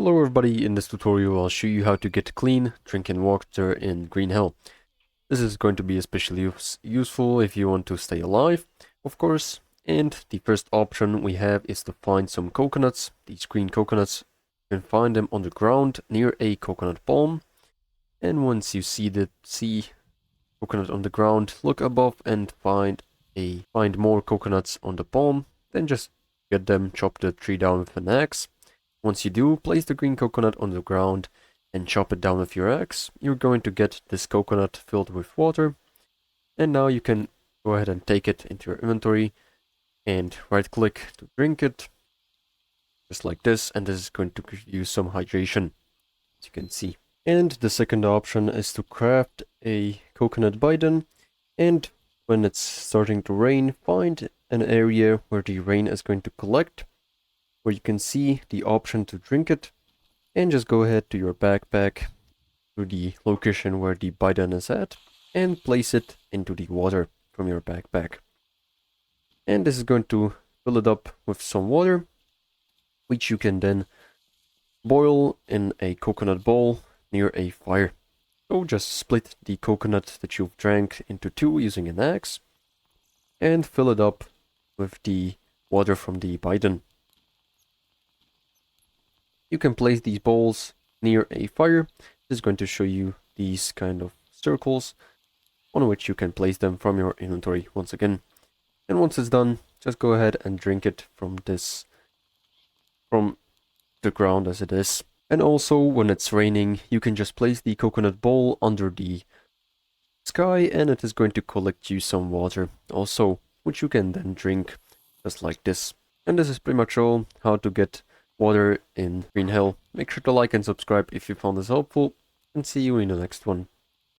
Hello everybody, in this tutorial I'll show you how to get clean drinking water in green hell. This is going to be especially useful if you want to stay alive, of course. And the first option we have is to find some coconuts, these green coconuts. You can find them on the ground near a coconut palm. And once you see coconut on the ground, look above and find more coconuts on the palm. Then just get them, chop the tree down with an axe. Once you do, place the green coconut on the ground and chop it down with your axe. You're going to get this coconut filled with water. And now you can go ahead and take it into your inventory and right click to drink it. Just like this, and this is going to give you some hydration, as you can see. And the second option is to craft a coconut bidon. And when it's starting to rain, find an area where the rain is going to collect, where you can see the option to drink it, and just go ahead to your backpack, to the location where the bidon is at, and place it into the water from your backpack. And this is going to fill it up with some water, which you can then boil in a coconut bowl near a fire. So just split the coconut that you've drank into two using an axe, and fill it up with the water from the bidon. You can place these bowls near a fire. This is going to show you these kind of circles on which you can place them from your inventory once again. And once it's done, just go ahead and drink it from the ground as it is. And also, when it's raining, you can just place the coconut bowl under the sky and it is going to collect you some water also, which you can then drink just like this. And this is pretty much all how to get water in green hell. Make sure to like and subscribe if you found this helpful, and see you in the next one.